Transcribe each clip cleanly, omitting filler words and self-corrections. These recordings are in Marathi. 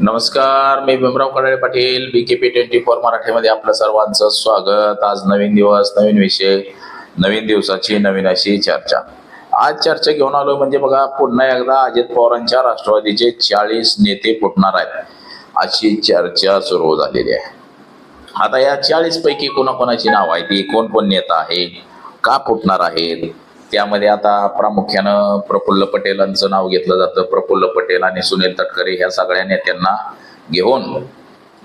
नमस्कार, मी भीमराव कडाळे पाटील, BKP 24 मराठीमध्ये आपलं सर्वांचं स्वागत. आज नवीन दिवस, नवीन विषय, नवीन दिवसाची नवीन अशी चर्चा. आज चर्चा घेऊन आलो म्हणजे बघा, पुन्हा एकदा अजित पवारांच्या राष्ट्रवादीचे 40 नेते फुटणार आहेत अशी चर्चा सुरू झालेली आहे. आता या 40 पैकी कोणाकोणाची नाव आहे, ती कोण कोण नेता आहे, का फुटणार आहेत, त्यामध्ये आता प्रामुख्यानं प्रफुल्ल पटेलांचं नाव घेतलं जातं. प्रफुल्ल पटेल आणि सुनील तटकरे ह्या सगळ्या नेत्यांना घेऊन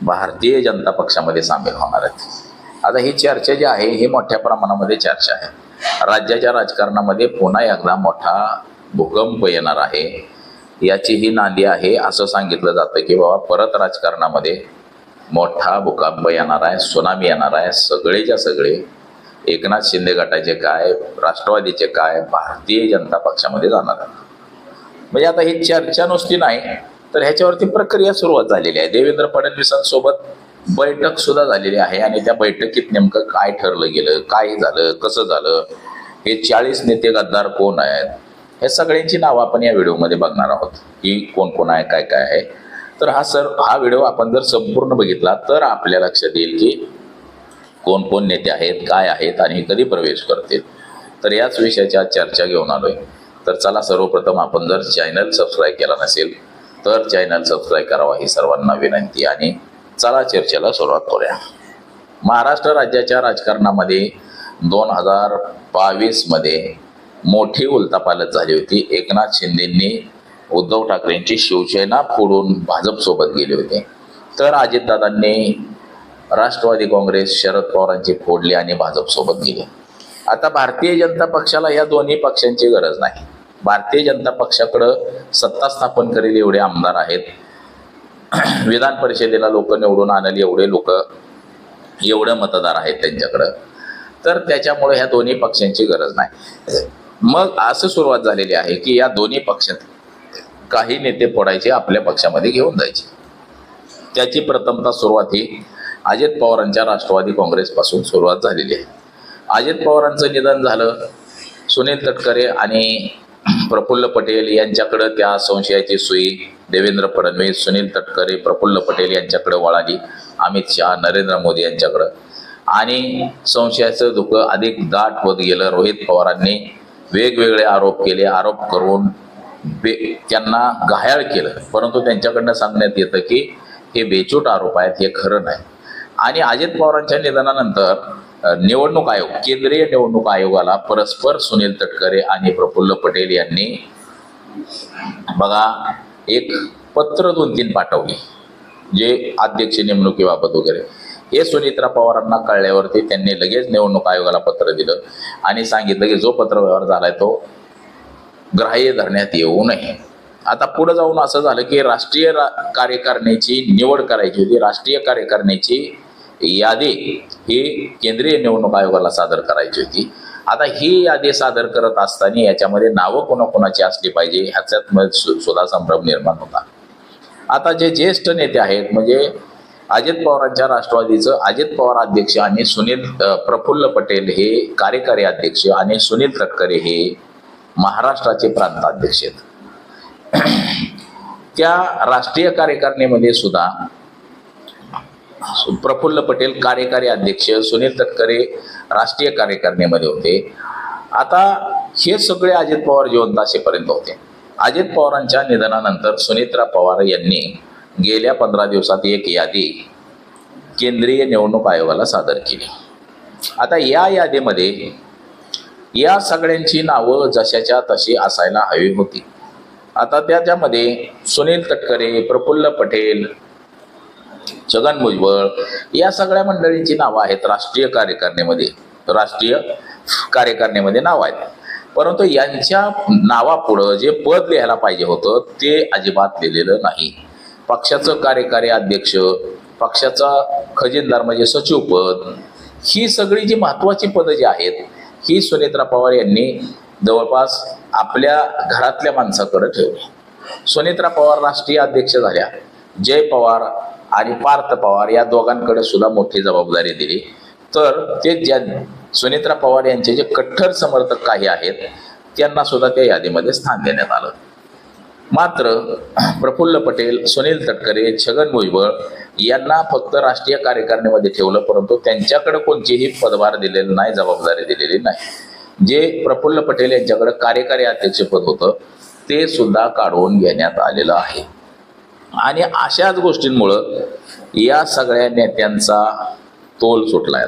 भारतीय जनता पक्षामध्ये सामील होणार आहेत. आता ही चर्चा जी आहे ही मोठ्या प्रमाणामध्ये चर्चा आहे. राज्याच्या राजकारणामध्ये पुन्हा एकदा मोठा भूकंप येणार आहे याची ही नांदी आहे. असं सांगितलं जातं की बाबा परत राजकारणामध्ये मोठा भूकंप येणार आहे, सुनामी येणार आहे. सगळेच्या सगळे एकनाथ शिंदे गटाचे काय, राष्ट्रवादीचे काय, भारतीय जनता पक्षामध्ये जाणार आहे. म्हणजे आता ही चर्चा नुसती नाही तर ह्याच्यावरती प्रक्रिया सुरुवात झालेली आहे. देवेंद्र फडणवीसांसोबत बैठक सुद्धा झालेली आहे आणि त्या बैठकीत नेमकं काय ठरलं गेलं, काय झालं, कसं झालं, हे 40 नेते गद्दार कोण आहेत, हे सगळ्यांची नावं आपण या व्हिडिओमध्ये बघणार आहोत की कोण कोण आहे, काय काय आहे. तर हा व्हिडिओ आपण जर संपूर्ण बघितला तर आपल्या लक्षात येईल की कोण कोण नेते आहेत, काय आहेत आणि कधी प्रवेश करतील. तर याच विषयाची आज चर्चा घेऊन आलोय. तर चला, सर्वप्रथम आपण जर चॅनल सबस्क्राईब केला नसेल तर चॅनल सबस्क्राईब करावा ही सर्वांना विनंती. आणि चला चर्चेला सुरुवात करूया. महाराष्ट्र राज्याच्या राजकारणामध्ये 2022 मध्ये मोठी उलथापालथ झाली होती. एकनाथ शिंदेंनी उद्धव ठाकरेंची शिवसेना फोडून भाजपसोबत गेले होते. तर अजितदादांनी राष्ट्रवादी काँग्रेस शरद पवारांची फोडली आणि भाजपसोबत गेले. आता भारतीय जनता पक्षाला या दोन्ही पक्षांची गरज नाही. भारतीय जनता पक्षाकडं सत्ता स्थापन करेल एवढे आमदार आहेत, विधान परिषदेला लोक निवडून आणले एवढे लोक, एवढे मतदार आहेत त्यांच्याकडं. तर त्याच्यामुळे ह्या दोन्ही पक्षांची गरज नाही. मग असं सुरुवात झालेली आहे की या दोन्ही पक्षात काही नेते फोडायचे, आपल्या पक्षामध्ये घेऊन जायचे. त्याची प्रथमतः सुरुवात ही अजित पवारांच्या राष्ट्रवादी काँग्रेसपासून सुरुवात झालेली आहे. अजित पवारांचं निधन झालं. सुनील तटकरे आणि प्रफुल्ल पटेल यांच्याकडं त्या संशयाची सुई देवेंद्र फडणवीस, सुनील तटकरे, प्रफुल्ल पटेल यांच्याकडे वळाली. अमित शहा, नरेंद्र मोदी यांच्याकडं. आणि संशयाचं धुकं अधिक दाट होत गेलं. रोहित पवारांनी वेगवेगळे आरोप केले. आरोप करून त्यांना घायाळ केलं. परंतु त्यांच्याकडनं सांगण्यात येतं की हे बेचूट आरोप आहेत, हे खरं नाही. आणि अजित पवारांच्या निधनानंतर निवडणूक आयोग, केंद्रीय निवडणूक आयोगाला परस्पर सुनील तटकरे आणि प्रफुल्ल पटेल यांनी बघा एक पत्र 2-3 पाठवले, जे अध्यक्ष नेमणुकीबाबत वगैरे. हे सुनीत्रा पवारांना कळल्यावरती त्यांनी लगेच निवडणूक आयोगाला पत्र दिलं आणि सांगितलं की जो पत्रव्यवहार झालाय तो ग्राह्य धरण्यात येऊ नये. आता पुढे जाऊन असं झालं की राष्ट्रीय कार्यकारिणीची निवड करायची होती. राष्ट्रीय कार्यकारिणीची यादी ही केंद्रीय निवडणूक आयोगाला सादर करायची होती. आता ही यादी सादर करत असताना याच्यामध्ये नावं कोणाकोणाची असली पाहिजे ह्याच्यात सुद्धा संभ्रम निर्माण होता. आता जे ज्येष्ठ नेते आहेत म्हणजे अजित पवारांच्या राष्ट्रवादीचं अजित पवार अध्यक्ष आणि प्रफुल्ल पटेल हे कार्यकारी अध्यक्ष आणि सुनील तटकरे हे महाराष्ट्राचे प्रांताध्यक्ष आहेत. त्या राष्ट्रीय कार्यकारिणीमध्ये सुद्धा प्रफुल्ल पटेल कार्यकारी अध्यक्ष, सुनील तटकरे राष्ट्रीय कार्यकारिणीमध्ये होते. आता हे सगळे अजित पवार जिवंत असेपर्यंत होते. अजित पवारांच्या निधनानंतर सुनीत्रा पवार यांनी गेल्या 15 दिवसात एक यादी केंद्रीय निवडणूक आयोगाला सादर केली. आता या यादीमध्ये या सगळ्यांची नावं जशाच्या तशी असायला हवी होती. आता त्याच्यामध्ये सुनील तटकरे, प्रफुल्ल पटेल, छगन भुजबळ या सगळ्या मंडळींची नावं आहेत राष्ट्रीय कार्यकारिणीमध्ये नाव आहेत. परंतु यांच्या नावापुढं जे पद लिहायला पाहिजे होतं ते अजिबात लिहिलेलं नाही. पक्षाचं कार्यकारी अध्यक्ष, पक्षाचा खजिनदार म्हणजे सचिव पद, ही सगळी जी महत्वाची पदं जी आहेत ही सुनीत्रा पवार यांनी जवळपास आपल्या घरातल्या माणसाकडे ठेवली. सुनीत्रा पवार राष्ट्रीय अध्यक्ष झाल्या. जय पवार आणि पार्थ पवार या दोघांकडे सुद्धा मोठी जबाबदारी दिली. तर ते सुनीत्रा पवार यांचे जे कट्टर समर्थक काही आहेत त्यांना सुद्धा त्या यादीमध्ये स्थान देण्यात आलं. मात्र प्रफुल्ल पटेल, सुनील तटकरे, छगन भुजबळ यांना फक्त राष्ट्रीय कार्यकारिणीमध्ये ठेवलं, परंतु त्यांच्याकडे कोणतीही पदभार दिलेला नाही, जबाबदारी दिलेली नाही. जे प्रफुल्ल पटेल यांच्याकडे कार्यकारी अध्यक्षपद होतं ते सुद्धा काढून घेण्यात आलेलं आहे. आणि अशाच गोष्टींमुळं या सगळ्या नेत्यांचा तोल सुटलाय.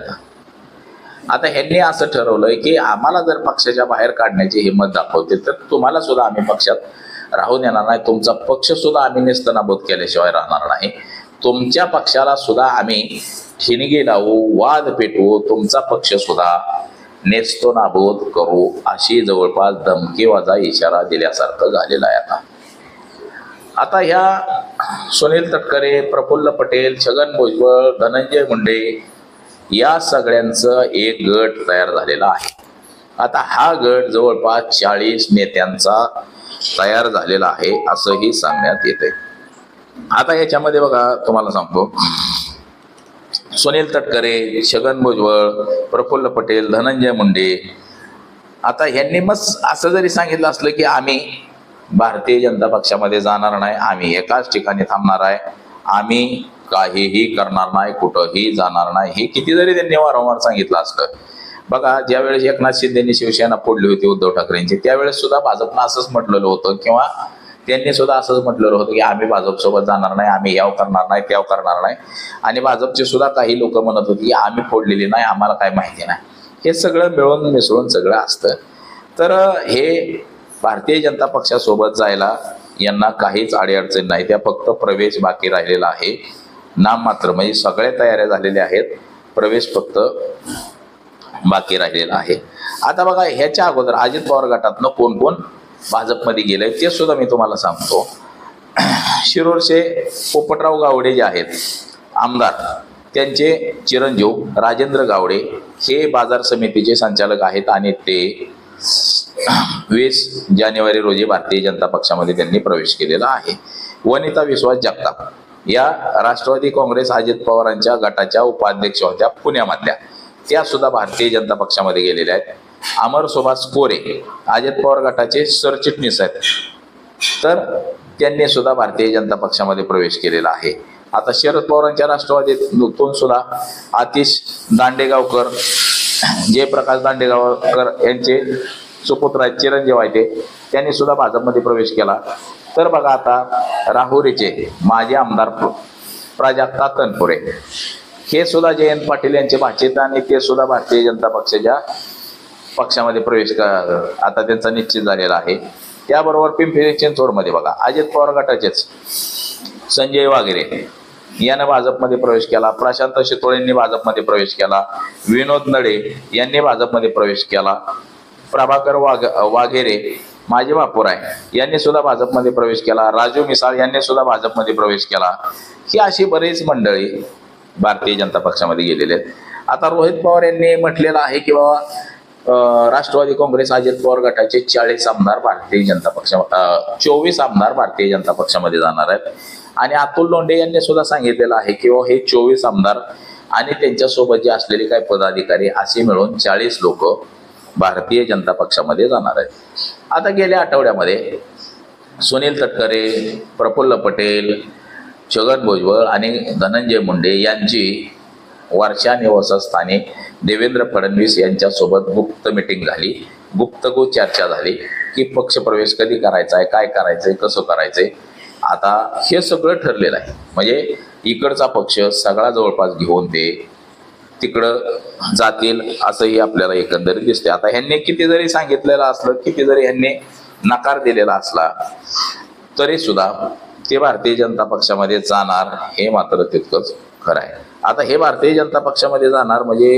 आता ह्यांनी असं ठरवलंय की आम्हाला जर पक्षाच्या बाहेर काढण्याची हिंमत दाखवते तर तुम्हाला सुद्धा आम्ही पक्षात राहू देणार नाही, तुमचा पक्ष सुद्धा आम्ही नेस्तनाबूत केल्याशिवाय राहणार नाही, तुमच्या पक्षाला सुद्धा आम्ही ठिणगी लावू, वाद पेटवू, तुमचा पक्ष सुद्धा नेस्तनाबूत करू, अशी जवळपास धमकीवाजा इशारा दिल्यासारखं झालेला आहे. आता ह्या सुनील तटकरे, प्रफुल्ल पटेल, छगन भुजबळ, धनंजय मुंडे या सगळ्यांचं एक गट तयार झालेला आहे. आता हा गट जवळपास 40 नेत्यांचा तयार झालेला आहे असंही सांगण्यात येते. आता याच्यामध्ये बघा, तुम्हाला सांगतो, सुनील तटकरे, छगन भुजबळ, प्रफुल्ल पटेल, धनंजय मुंडे, आता ह्यांनी मग असं जरी सांगितलं असलं की आम्ही भारतीय जनता पक्षामध्ये जाणार नाही, आम्ही एकाच ठिकाणी थांबणार आहे, आम्ही काहीही करणार नाही, कुठंही जाणार नाही, हे किती जरी त्यांनी वारंवार सांगितलं असलं. बघा, ज्यावेळेस एकनाथ शिंदेनी शिवसेना फोडली होती उद्धव ठाकरेंची, त्यावेळेस सुद्धा भाजपनं असंच म्हटलेलं होतं, किंवा त्यांनी सुद्धा असंच म्हटलेलं होतं की आम्ही भाजपसोबत जाणार नाही, आम्ही याव करणार नाही, त्याव करणार नाही. आणि भाजपचे सुद्धा काही लोक म्हणत होते की आम्ही फोडलेली नाही, आम्हाला काय माहिती नाही. हे सगळं मिळून मिसळून सगळं असतं. तर हे भारतीय जनता पक्षासोबत जायला यांना काहीच अडीअडचण नाही, त्या फक्त प्रवेश बाकी राहिलेला आहे, नाममात्र. म्हणजे सगळ्या तयाऱ्या झालेल्या आहेत, प्रवेश फक्त बाकी राहिलेला आहे. आता बघा, ह्याच्या अगोदर अजित पवार गटातनं कोण कोण भाजपमध्ये गेलंय ते सुद्धा मी तुम्हाला सांगतो. शिरूरचे पोपटराव गावडे जे आहेत आमदार, त्यांचे चिरंजीव राजेंद्र गावडे हे बाजार समितीचे संचालक आहेत आणि ते 20 जानेवारी रोजी भारतीय जनता पक्षामध्ये त्यांनी प्रवेश केलेला आहे. वनिता विश्वास जगताप या राष्ट्रवादी काँग्रेस अजित पवारांच्या गटाच्या उपाध्यक्ष होत्या पुण्यामधल्या, त्या सुद्धा भारतीय जनता पक्षामध्ये गेलेल्या आहेत. अमर सुभाष कोरे अजित पवार गटाचे सरचिटणीस आहेत, तर त्यांनी सुद्धा भारतीय जनता पक्षामध्ये प्रवेश केलेला आहे. आता शरद पवारांच्या राष्ट्रवादीतून सुद्धा आतिश दांडेगावकर, जयप्रकाश दांडेगावकर यांचे सुपुत्र आहेत, चिरंजीव आहेत, त्यांनी सुद्धा भाजपमध्ये प्रवेश केला. तर बघा, आता राहुरीचे माजी आमदार प्राजक्ता तनपुरे हे सुद्धा जयंत पाटील यांचे भाचीत आणि ते सुद्धा भारतीय जनता पक्षामध्ये प्रवेश आता त्यांचा निश्चित झालेला आहे. त्याबरोबर पिंपरी चिंचवडमध्ये बघा, अजित पवार गटाचेच संजय वाघेरे यानं भाजपमध्ये प्रवेश केला, प्रशांत शितोळेंनी भाजपमध्ये प्रवेश केला, विनोद नडे यांनी भाजपमध्ये प्रवेश केला, प्रभाकर वाघेरे माजी महापौर आहे यांनी सुद्धा भाजपमध्ये प्रवेश केला, राजू मिसाळ यांनी सुद्धा भाजपमध्ये प्रवेश केला. ही अशी बरीच मंडळी भारतीय जनता पक्षामध्ये गेलेले आहेत. आता रोहित पवार यांनी म्हटलेलं आहे की बाबा राष्ट्रवादी काँग्रेस अजित पवार गटाचे 40 आमदार भारतीय जनता पक्षा 24 आमदार भारतीय जनता पक्षामध्ये जाणार आहेत. आणि अतुल लोंढे यांनी सुद्धा सांगितलेलं आहे की हे 24 आमदार आणि त्यांच्यासोबत जे असलेले काही पदाधिकारी असे मिळून 40 लोक भारतीय जनता पक्षामध्ये जाणार आहेत. आता गेल्या आठवड्यामध्ये सुनील तटकरे, प्रफुल्ल पटेल, छगन भुजबळ आणि धनंजय मुंडे यांची वर्षा निवासस्थानी देवेंद्र फडणवीस यांच्यासोबत गुप्त मीटिंग झाली, गुप्तगो चर्चा झाली की पक्षप्रवेश कधी करायचा आहे, काय करायचंय, कसं करायचंय. आता हे सगळं ठरलेलं आहे. म्हणजे इकडचा पक्ष सगळा जवळपास घेऊन ते तिकडं जातील असंही आपल्याला एकंदरीत दिसते. आता ह्यांनी किती जरी सांगितलेलं असलं, किती जरी ह्यांनी नकार दिलेला असला तरी सुद्धा ते भारतीय जनता पक्षामध्ये जाणार हे मात्र तितकंच खरं आहे. आता हे भारतीय जनता पक्षामध्ये जाणार म्हणजे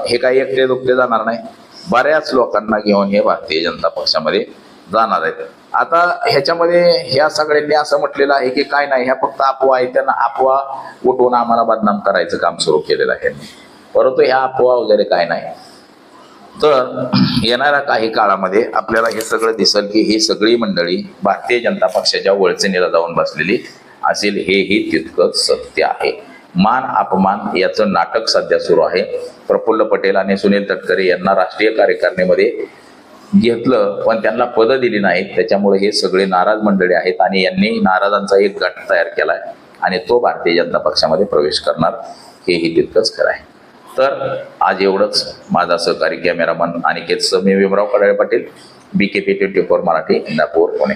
हे काही एकटे दुखते जाणार नाही, बऱ्याच लोकांना घेऊन हे भारतीय जनता पक्षामध्ये जाणार आहेत. आता ह्याच्यामध्ये ह्या सगळ्यांनी असं म्हटलेलं आहे की काय नाही, ह्या फक्त अफवा आहे, त्यांना अफवा उठवून आम्हाला बदनाम करायचं काम सुरू केलेलं आहे. परंतु ह्या अफवा वगैरे काय नाही. तर येणाऱ्या काही काळामध्ये आपल्याला हे सगळं दिसेल की ही सगळी मंडळी भारतीय जनता पक्षाच्या वळचणीला जाऊन बसलेली असेल, हेही तितकंच सत्य आहे. मान अपमान याचं नाटक सध्या सुरू आहे. प्रफुल्ल पटेल आणि सुनील तटकरे यांना राष्ट्रीय कार्यकारिणीमध्ये घेतलं पण त्यांना पदं दिली नाहीत. त्याच्यामुळे हे सगळे नाराज मंडळी आहेत आणि यांनी नाराजांचा एक गट तयार केलाय आणि तो भारतीय जनता पक्षामध्ये प्रवेश करणार, हेही तितकंच खरं आहे. तर आज एवढंच. माझा सहकारी कॅमेरामन अनिकेत मी भीमराव कडाळे पाटील, BKP 24 मराठी, इंदापूर, पुणे.